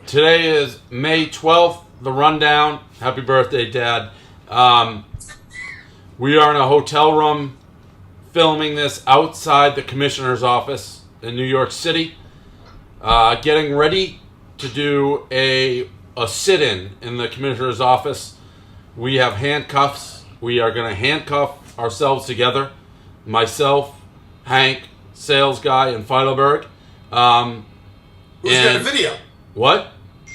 Today is May 12th, the rundown. Happy birthday, Dad. We are in a hotel room filming this outside the commissioner's office in New York City. Getting ready to do a sit-in in the commissioner's office. We have handcuffs. We are going to handcuff ourselves together. Myself, Hank, sales guy, and Feidelberg. Who's going to video? What?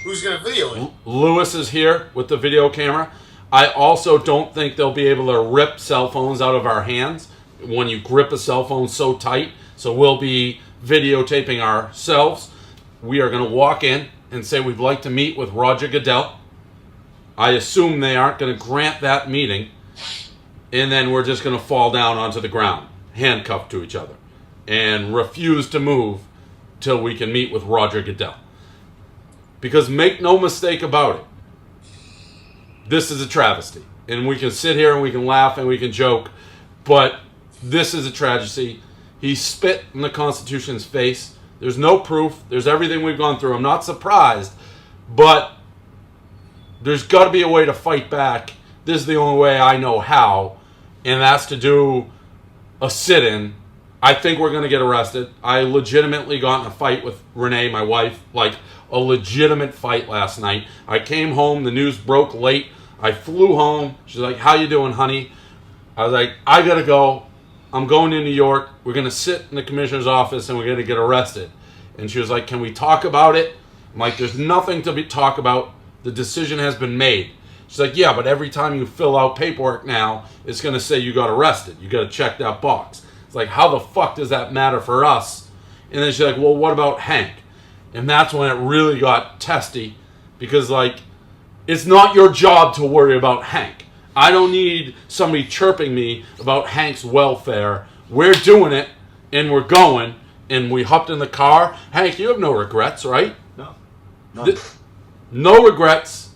Who's going to video it? Lewis is here with the video camera. I also don't think they'll be able to rip cell phones out of our hands when you grip a cell phone so tight. So we'll be videotaping ourselves. We are going to walk in and say we'd like to meet with Roger Goodell. I assume they aren't going to grant that meeting. And then we're just going to fall down onto the ground, handcuffed to each other, and refuse to move till we can meet with Roger Goodell. Because make no mistake about it, this is a travesty. And we can sit here and we can laugh and we can joke, but this is a tragedy. He spit in the Constitution's face. There's no proof. There's everything we've gone through. I'm not surprised, but there's got to be a way to fight back. This is the only way I know how, and that's to do a sit-in. I think we're going to get arrested. I legitimately got in a fight with Renee, my wife, like a legitimate fight last night. I came home, the news broke late. I flew home. She's like, "How you doing, honey?" I was like, "I got to go. I'm going to New York. We're going to sit in the commissioner's office and we're going to get arrested." And she was like, "Can we talk about it?" I'm like, "There's nothing to talk about. The decision has been made." She's like, "Yeah, but every time you fill out paperwork now, it's going to say you got arrested. You got to check that box." It's like, how the fuck does that matter for us? And then she's like, "Well, what about Hank?" And that's when it really got testy, because, like, it's not your job to worry about Hank. I don't need somebody chirping me about Hank's welfare. We're doing it, and we're going, and we hopped in the car. Hank, you have no regrets, right? No. None. No regrets.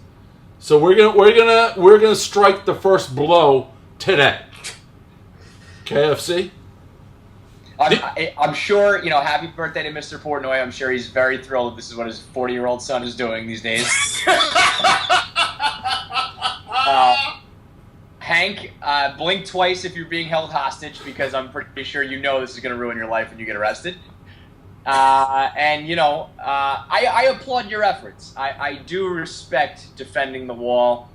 So we're gonna strike the first blow today. KFC. I'm sure, happy birthday to Mr. Portnoy. I'm sure he's very thrilled that this is what his 40-year-old son is doing these days. Hank, blink twice if you're being held hostage, because I'm pretty sure this is going to ruin your life when you get arrested. I applaud your efforts. I do respect defending the wall.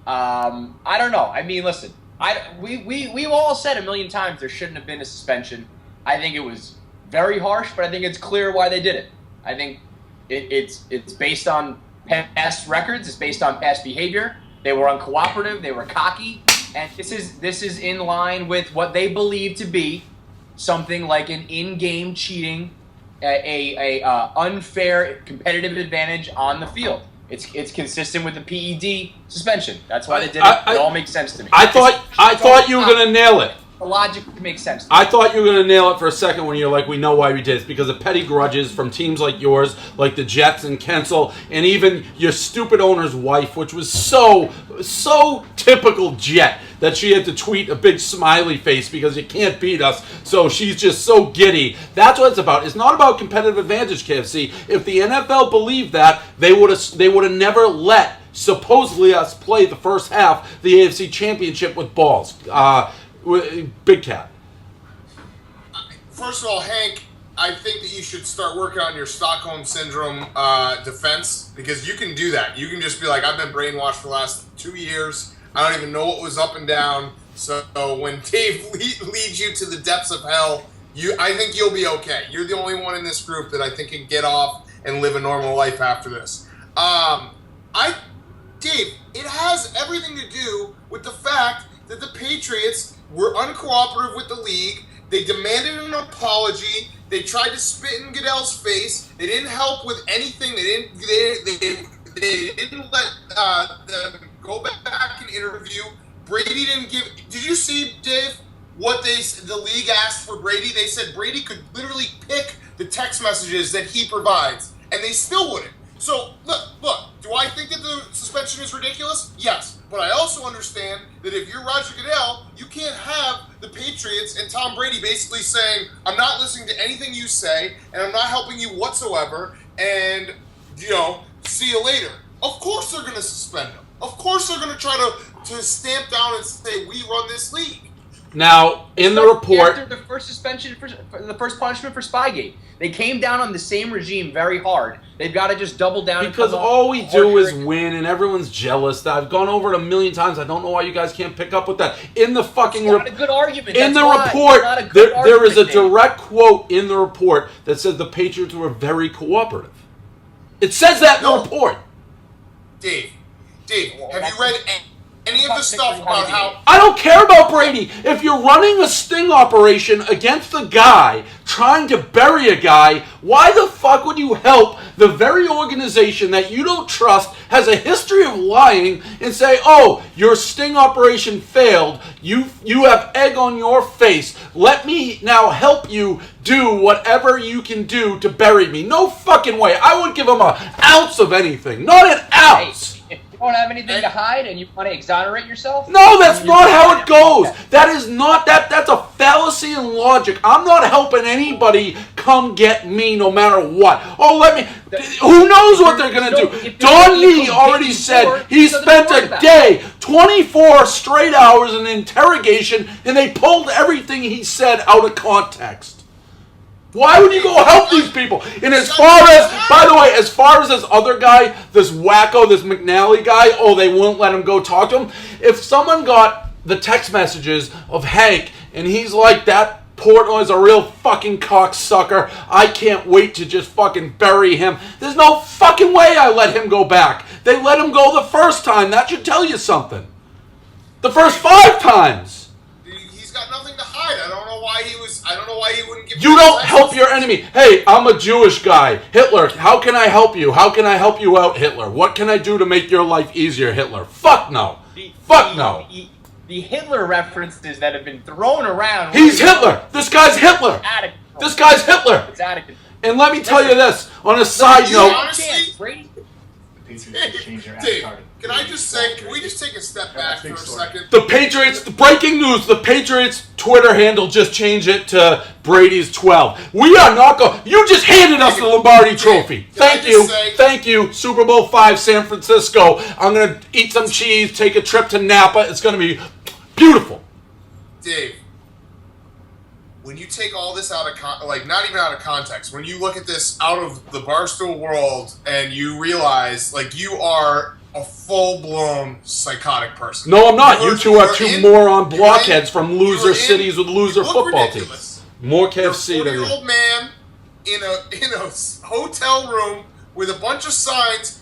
I don't know. I mean, listen, we've all said a million times there shouldn't have been a suspension. I think it was very harsh, but I think it's clear why they did it. I think it's based on past records. It's based on past behavior. They were uncooperative. They were cocky, and this is in line with what they believe to be something like an in-game cheating, a unfair competitive advantage on the field. It's consistent with the PED suspension. That's why they did it. It all makes sense to me. I thought you were gonna nail it. The logic makes sense. I thought you were going to nail it for a second when you're like, we know why we did it. It's because of petty grudges from teams like yours, like the Jets and Kensel, and even your stupid owner's wife, which was so typical Jet that she had to tweet a big smiley face because you can't beat us. So she's just so giddy. That's what it's about. It's not about competitive advantage, KFC. If the NFL believed that, they would have never let supposedly us play the first half the AFC Championship with balls. Big Cat. First of all, Hank, I think that you should start working on your Stockholm Syndrome defense, because you can do that. You can just be like, "I've been brainwashed for the last 2 years. I don't even know what was up and down." So when Dave leads you to the depths of hell, I think you'll be okay. You're the only one in this group that I think can get off and live a normal life after this. Dave, it has everything to do with the fact that the Patriots were uncooperative with the league. They demanded an apology. They tried to spit in Goodell's face. They didn't help with anything. They didn't let them go back and interview. Brady didn't give. Did you see, Dave, what the league asked for Brady? They said Brady could literally pick the text messages that he provides, and they still wouldn't. So, look, do I think that the suspension is ridiculous? Yes. But I also understand that if you're Roger Goodell, you can't have the Patriots and Tom Brady basically saying, "I'm not listening to anything you say, and I'm not helping you whatsoever, and see you later. Of course they're going to suspend him. Of course they're going to try to stamp down and say, we run this league. Now, in the report... After the first suspension, for the first punishment for Spygate, they came down on the same regime very hard. They've got to just double down. Because all we do is win, and everyone's jealous. I've gone over it a million times. I don't know why you guys can't pick up with that. In the fucking... It's not a good argument. In the report, there is a direct quote in the report that says the Patriots were very cooperative. It says that in the report. Dave, have you read any of the stuff about how... I don't care about Brady. If you're running a sting operation against a guy, trying to bury a guy, why the fuck would you help the very organization that you don't trust, has a history of lying, and say, oh, your sting operation failed, you have egg on your face, let me now help you do whatever you can do to bury me? No fucking way. I wouldn't give him an ounce of anything. Not an ounce. If you don't have anything to hide and you want to exonerate yourself? No, that's not how it goes. That is not that's a fallacy in logic. I'm not helping anybody come get me no matter what. Oh, who knows what they're going to do? Don Nee already said he spent a day, 24 straight hours in interrogation, and they pulled everything he said out of context. Why would you go help these people? And as far as, by the way, as far as this other guy, this wacko, this McNally guy, oh, they won't let him go talk to him. If someone got the text messages of Hank, and he's like, that Portnoy's a real fucking cocksucker, I can't wait to just fucking bury him. There's no fucking way I let him go back. They let him go the first time. That should tell you something. The first 5 times. Got nothing to hide. I don't know why he wouldn't give you don't help your enemy. Hey, I'm a Jewish guy. Hitler, how can I help you? How can I help you out, Hitler? What can I do to make your life easier, Hitler? Fuck no. Fuck no. The Hitler references that have been thrown around. He's Hitler. This guy's Hitler. This guy's Hitler. It's out of control. And let me tell you this, on a side note. Honestly, Dave, can we just take a step back for a second? The Patriots, breaking news, the Patriots Twitter handle just changed it to Brady's 12. We are not going, you just handed us the Lombardi Trophy. Thank you, Super Bowl 5, San Francisco. I'm going to eat some cheese, take a trip to Napa. It's going to be beautiful. Dave, when you take all this out of not even out of context, when you look at this out of the Barstool world and you realize, you are a full-blown psychotic person. No, I'm not. You two are two moron blockheads from loser cities with loser football teams. More KFC than you. You're a 40-year-old man in a hotel room with a bunch of signs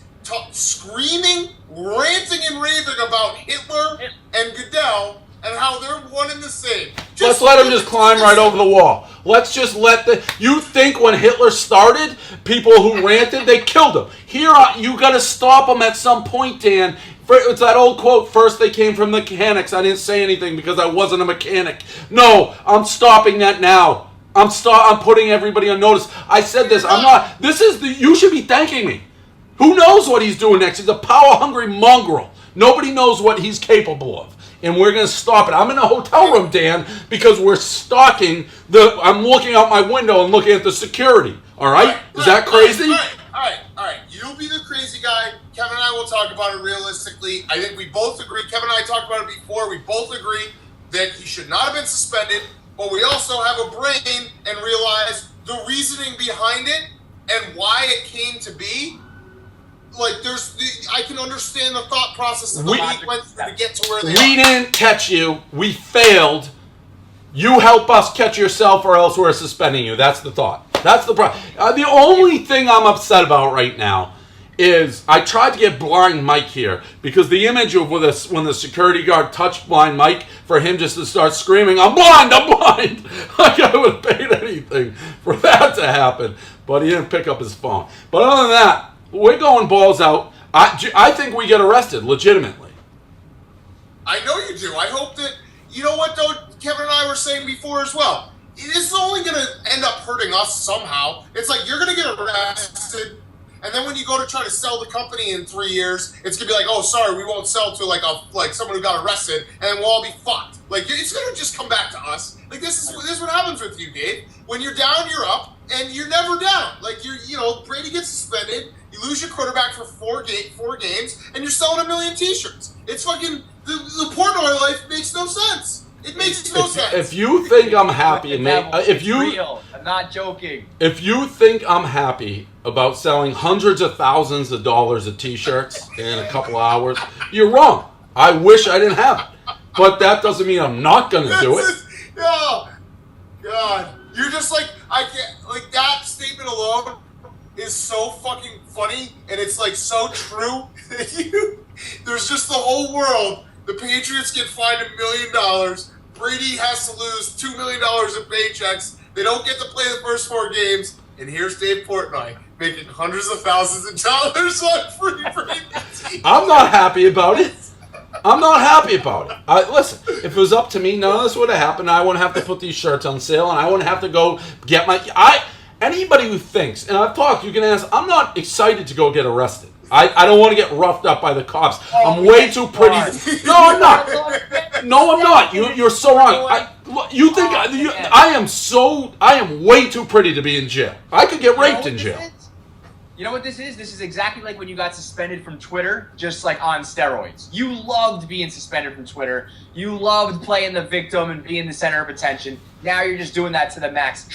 screaming, ranting and raving about Hitler and Goodell and how they're one and the same. Let's let him just climb right over the wall. Let's just let you think when Hitler started, people who ranted, they killed him. Here, you got to stop them at some point, Dan. It's that old quote, first they came from mechanics. I didn't say anything because I wasn't a mechanic. No, I'm stopping that now. I'm putting everybody on notice. I said this. I'm not. You should be thanking me. Who knows what he's doing next? He's a power-hungry mongrel. Nobody knows what he's capable of. And we're going to stop it. I'm in a hotel room, Dan, because we're stalking I'm looking out my window and looking at the security. All right? Is that crazy? All right. You'll be the crazy guy. Kevin and I will talk about it realistically. I think we both agree. Kevin and I talked about it before. We both agree that he should not have been suspended. But we also have a brain and realize the reasoning behind it and why it came to be. I can understand the thought process that the league went through to get to where they are. We didn't catch you. We failed. You help us catch yourself or else we're suspending you. That's the thought. That's the problem. The only thing I'm upset about right now is I tried to get Blind Mike here because the image of when the security guard touched Blind Mike for him just to start screaming, I'm blind! Like I would have paid anything for that to happen. But he didn't pick up his phone. But other than that, we're going balls out. I think we get arrested, legitimately. I know you do. I hope that... You know what, though? Kevin and I were saying before as well. This is only going to end up hurting us somehow. It's like you're going to get arrested, and then when you go to try to sell the company in 3 years, it's going to be like, oh, sorry, we won't sell to someone who got arrested, and we'll all be fucked. It's going to just come back to us. This is what happens with you, Dave. When you're down, you're up, and you're never down. Brady gets suspended. You lose your quarterback for four games, and you're selling 1 million T-shirts. It's fucking the Portnoy life makes no sense. It makes no sense. If you think I'm happy, mate, real. I'm not joking. If you think I'm happy about selling hundreds of thousands of dollars of T-shirts in a couple hours, you're wrong. I wish I didn't have it, but that doesn't mean I'm not going to do it. Oh, God. You're just like, I can't, like, that statement alone is so fucking funny, and it's, like, so true. There's just the whole world. The Patriots get fined $1 million. Brady has to lose $2 million in paychecks. They don't get to play the first 4 games. And here's Dave Portnoy making hundreds of thousands of dollars on free Brady. I'm not happy about it. I'm not happy about it. Listen, if it was up to me, none of this would have happened. I wouldn't have to put these shirts on sale, and I wouldn't have to go get my... Anybody who thinks, and I've talked, you can ask, I'm not excited to go get arrested. I don't want to get roughed up by the cops. I'm way too pretty. No, I'm not. No, I'm not. You're so wrong. You think I am way too pretty to be in jail. I could get raped in jail. You know what this is? This is exactly like when you got suspended from Twitter, just like on steroids. You loved being suspended from Twitter. You loved playing the victim and being the center of attention. Now you're just doing that to the max.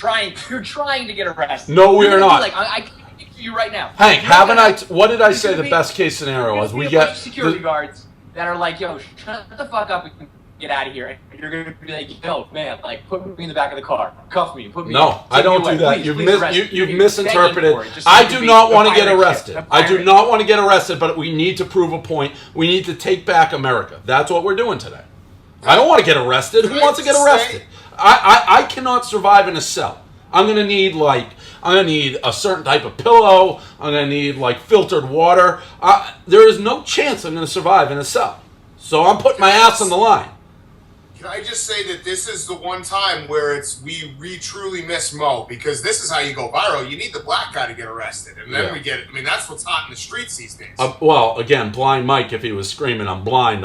You're trying to get arrested. No, we are not. Like, I can picture you right now. Hank, what did I say the best case scenario was? We get security guards that are like, yo, shut the fuck up and get out of here. And you're going to be like, yo, man, like, put me in the back of the car. Cuff me. Put me No, I don't do that. You've misinterpreted. I do not want to get arrested. I do not want to get arrested, but we need to prove a point. We need to take back America. That's what we're doing today. I don't want to get arrested. Who wants to get arrested? I cannot survive in a cell. I'm going to need a certain type of pillow. I'm going to need, like, filtered water. There is no chance I'm going to survive in a cell. So I'm putting my ass on the line. Can I just say that this is the one time where we truly miss Mo, because this is how you go viral. You need the black guy to get arrested, and then we get. I mean, that's what's hot in the streets these days. Well, again, Blind Mike, if he was screaming, I'm blind,"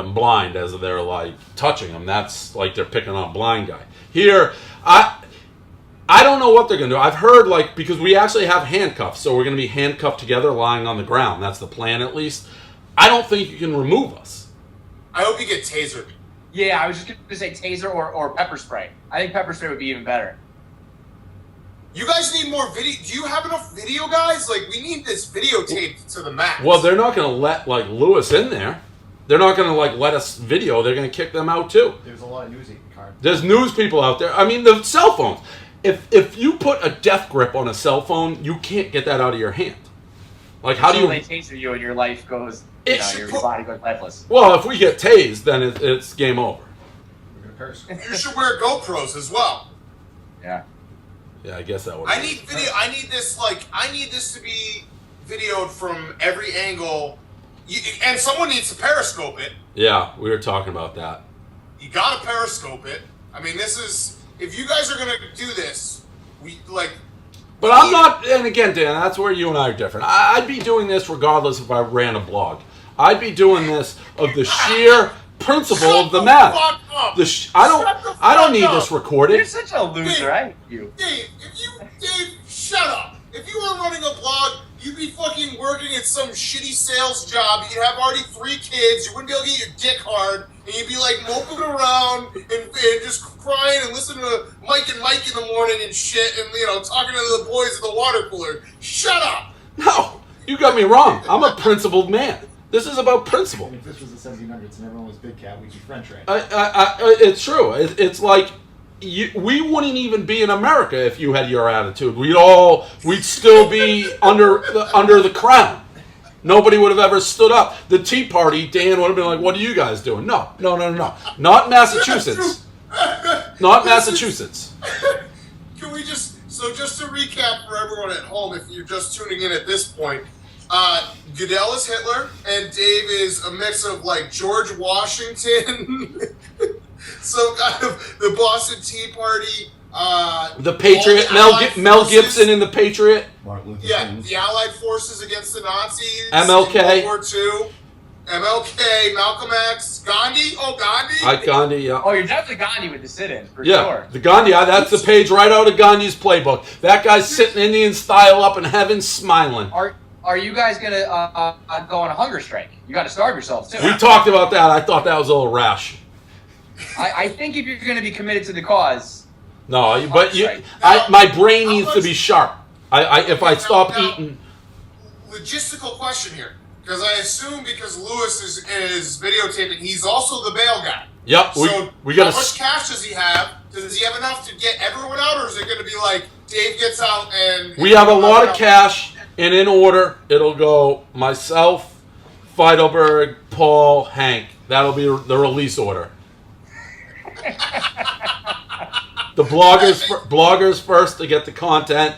as they're like touching him, that's like they're picking on Blind Guy. Here, I don't know what they're gonna do. I've heard, like, because we actually have handcuffs, so we're gonna be handcuffed together, lying on the ground. That's the plan, at least. I don't think you can remove us. I hope you get tasered. Yeah, I was just going to say taser or pepper spray. I think pepper spray would be even better. You guys need more video. Do you have enough video, guys? Like, we need this videotaped to the max. Well, they're not going to let, like, Lewis in there. They're not going to, like, let us video. They're going to kick them out, too. There's a lot of news cards. There's news people out there. I mean, the cell phones. If you put a death grip on a cell phone, you can't get that out of your hand. Like, how do you... they taser you and your life goes... your body goes lifeless. Well, if we get tased, then it's game over. You should wear GoPros as well. Yeah. Yeah, I guess that would. I need video. I need this to be videoed from every angle, and someone needs to periscope it. Yeah, we were talking about that. You gotta periscope it. I mean, this is, if you guys are gonna do this, But I'm not, and again, Dan, that's where you and I are different. I'd be doing this regardless if I ran a blog. I'd be doing this of the sheer principle of the matter. I don't need this recorded. You're such a loser, I hate you. Dave, shut up. If you were running a blog, you'd be fucking working at some shitty sales job. You'd have already 3 kids. You wouldn't be able to get your dick hard. And you'd be like moping around and just crying and listening to Mike and Mike in the morning and shit and, talking to the boys at the water cooler. Shut up. No, you got me wrong. I'm a principled man. This is about principle. If this was the 1700s and everyone was big cat, we'd be French, right? It's true. It's like we wouldn't even be in America if you had your attitude. We'd still be under the crown. Nobody would have ever stood up. The Tea Party, Dan would have been like, "What are you guys doing?" No. Not Massachusetts. Not Massachusetts. Can we just to recap for everyone at home, if you're just tuning in at this point, Goodell is Hitler, and Dave is a mix of, like, George Washington, some kind of the Boston Tea Party, the Patriot, Mel Gibson in The Patriot. The Allied forces against the Nazis. MLK. In World War II. MLK, Malcolm X, Gandhi. Oh, Gandhi. Gandhi, yeah. Oh, you're definitely Gandhi with the sit-ins, for sure. The Gandhi. That's the page right out of Gandhi's playbook. That guy's sitting Indian style up in heaven, smiling. are you guys gonna go on a hunger strike? You got to starve yourselves too. We talked about that. I thought that was a little rash. I think if you're gonna be committed to the cause, No, but you, Now, my brain how needs to much- be sharp. If I stop now- eating, Logistical question here, because I assume because Lewis is videotaping, he's also the bail guy. yep, So we how got much cash does he have? Does he have enough to get everyone out, or is it going to be like Dave gets out and we have a lot of cash, and in order, it'll go myself, Feidelberg, Paul, Hank. That'll be the release order. The bloggers first to get the content.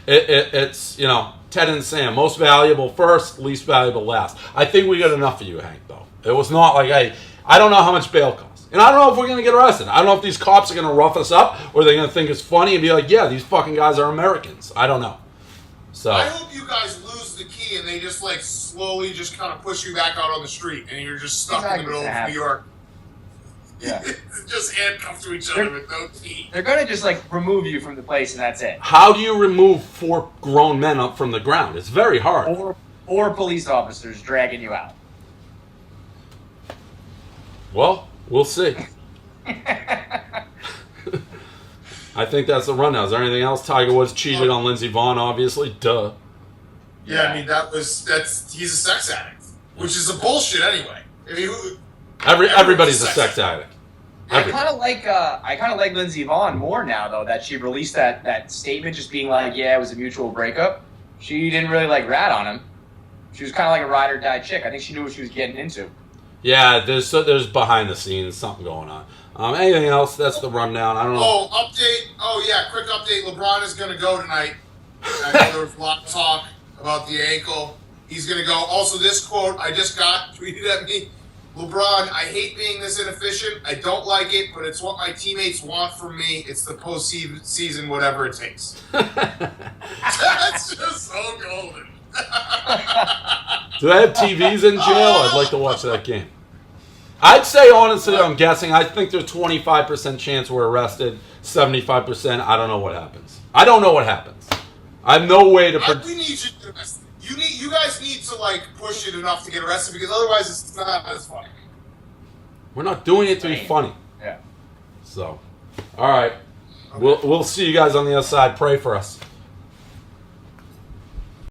It's Ted and Sam, most valuable first, least valuable last. I think we got enough for you, Hank. Though it was not like I don't know how much bail costs, and I don't know if we're gonna get arrested. I don't know if these cops are gonna rough us up or they're gonna think it's funny and be like, yeah, these fucking guys are Americans. I don't know. So I hope you guys lose the key and they just like slowly just kind of push you back out on the street and you're just stuck in the middle of New York. yeah, Just handcuffed to each other with no key. they're gonna just like remove you from the place and that's it. how do you remove 4 grown men up from the ground? It's very hard. Or police officers dragging you out. Well, we'll see. I think that's the rundown. Is there anything else? Tiger Woods cheated on Lindsey Vonn, obviously. Duh. Yeah, I mean he's a sex addict, which is a bullshit anyway. I mean, Everybody's a sex addict. I kind of like Lindsey Vonn more now though that she released that statement, just being like, yeah, it was a mutual breakup. She didn't really like rat on him. She was kind of like a ride or die chick. I think she knew what she was getting into. Yeah, there's behind the scenes something going on. Anything else? That's the rundown. I don't know. Oh, update. Oh, yeah, quick update. LeBron is going to go tonight. I know there was a lot of talk about the ankle. He's going to go. Also, this quote I just got tweeted at me. LeBron, I hate being this inefficient. I don't like it, but it's what my teammates want from me. It's the postseason, whatever it takes. That's just so golden. Do they have TVs in jail? I'd like to watch that game. I'd say, honestly, I'm guessing. I think there's 25% chance we're arrested, 75%. I don't know what happens. I don't know what happens. I have no way to. We need you to arrest. You guys need to like push it enough to get arrested because otherwise it's not as funny. We're not doing it to be funny. Yeah. So, all right. We'll see you guys on the other side. Pray for us.